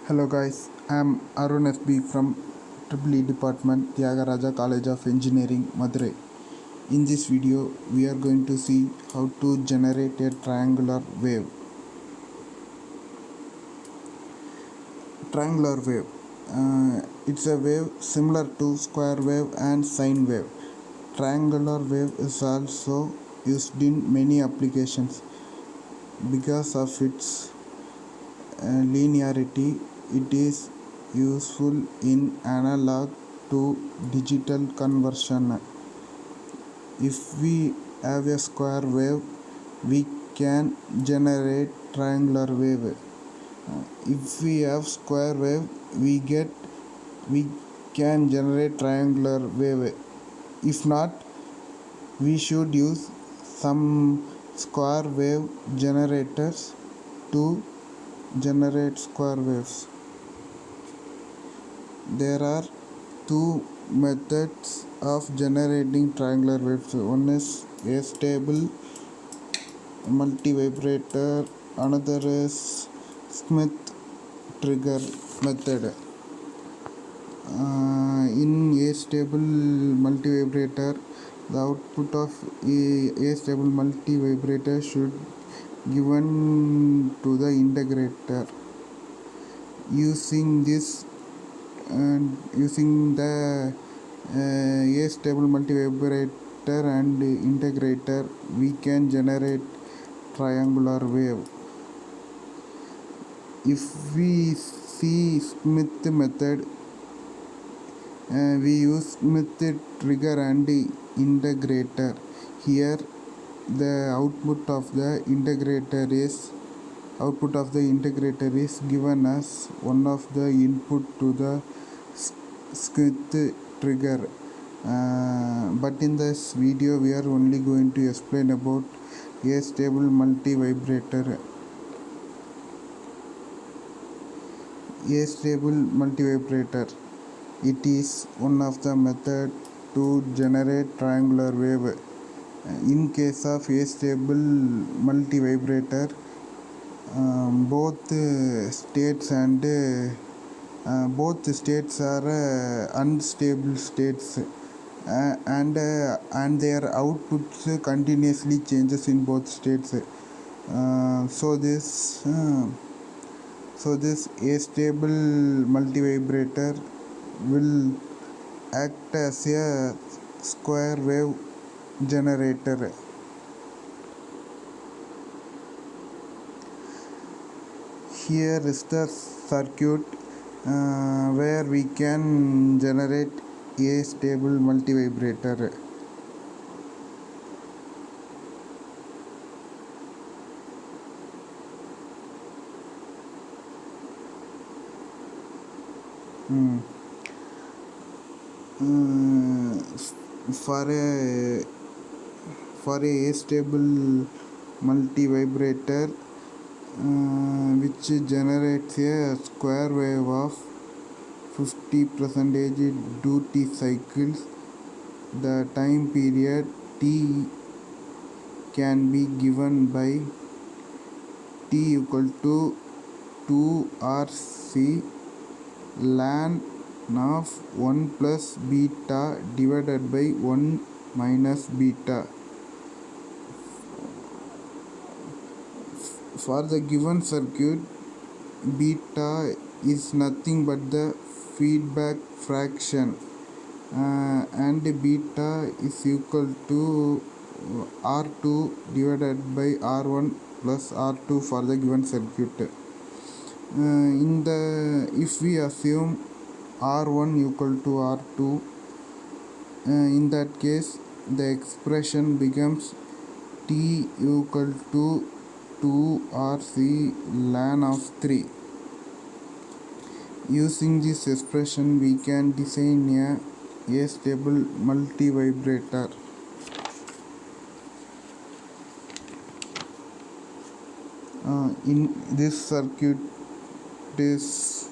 Hello guys, I am Arun FB from EEE Department, Tyagaraja College of Engineering, Madurai. In this video, we are going to see how to generate a triangular wave. Triangular wave. It's a wave similar to square wave and sine wave. Triangular wave is also used in many applications because of its linearity. It is useful in analog to digital conversion. If we have a square wave, we can generate triangular wave. If we have square wave, we can generate triangular wave. If not, we should use some square wave generators to generate square waves. There are two methods of generating triangular waves. One is astable multivibrator, another is Smith trigger method. In astable multivibrator, the output of astable multivibrator should given to the integrator. Using this and using the astable multivibrator and integrator, we can generate triangular wave. If we see Smith method, we use Smith trigger and integrator. Here the output of the integrator is given as one of the input to the Smith trigger. But in this video we are only going to explain about astable multivibrator. Astable multivibrator, it is one of the method to generate triangular wave. In case of astable multivibrator, both states are unstable states, and their outputs continuously changes in both states. So this astable multivibrator will act as a square wave generator. Here is the circuit where we can generate a stable multivibrator. For a stable multivibrator which generates a square wave of 50% duty cycles, the time period t can be given by t equal to 2RC ln of 1 plus beta divided by 1 minus beta. For the given circuit, beta is nothing but the feedback fraction, and beta is equal to R2 divided by R1 plus R2 for the given circuit. If we assume R1 equal to R2, in that case the expression becomes T equal to 2RC ln of 3. Using this expression, we can design a astable multivibrator. In this circuit is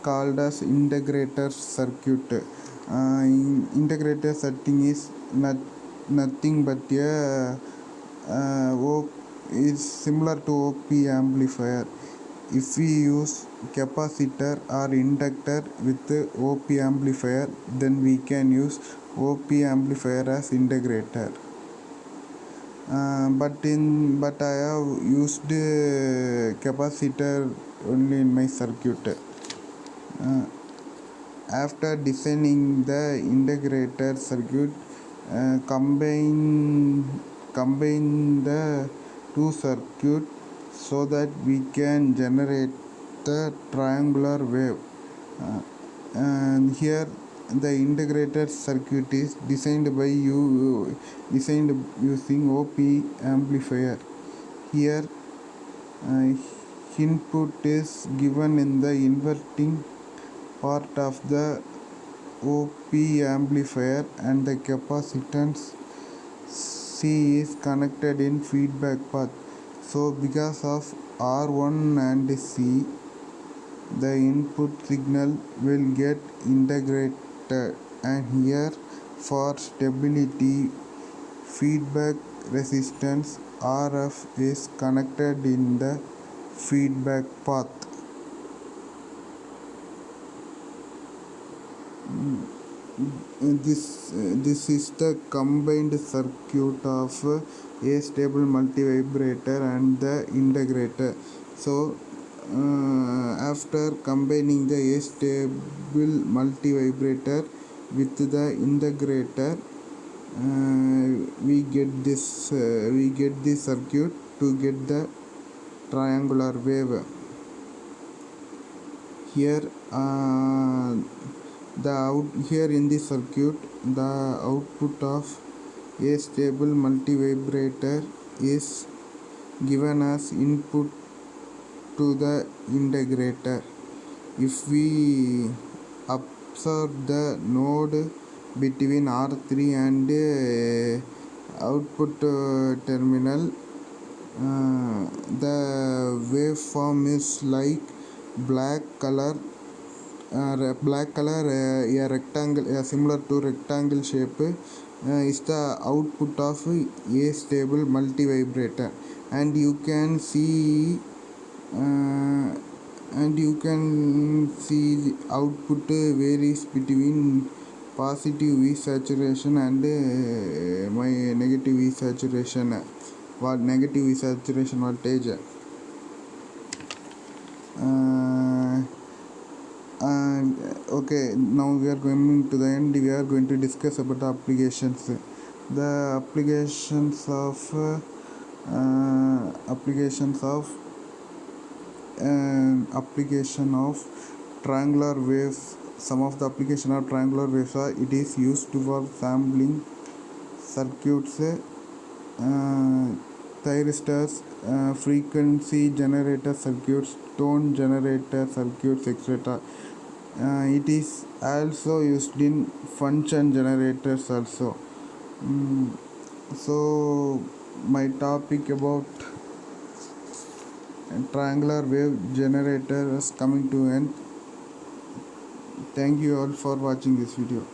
called as integrator circuit. Integrator setting is nothing but a is similar to OP amplifier. If we use capacitor or inductor with OP amplifier, then we can use OP amplifier as integrator. But I have used capacitor only in my circuit. After designing the integrator circuit, combine the two circuit so that we can generate the triangular wave. And here the integrated circuit is designed using OP amplifier. Here input is given in the inverting part of the OP amplifier, and the capacitance C is connected in feedback path. So because of R1 and C, the input signal will get integrated, and here for stability, feedback resistance RF is connected in the feedback path. This is the combined circuit of a stable multivibrator and the integrator. So after combining the A stable multivibrator with the integrator, we get this circuit to get the triangular wave. Here here in this circuit, the output of a stable multivibrator is given as input to the integrator. If we observe the node between R3 and output terminal, the waveform is like black color, a rectangle, similar to rectangle shape, is the output of a stable multivibrator, and you can see the output varies between positive V saturation and my negative V saturation, negative V saturation voltage. Okay, now we are going to the end. We are going to discuss about the applications. The application of triangular waves. Some of the application of triangular waves are: it is used for sampling circuits, thyristors, frequency generator circuits, tone generator circuits, etc. It is also used in function generators also. So my topic about triangular wave generator is coming to end. Thank you all for watching this video.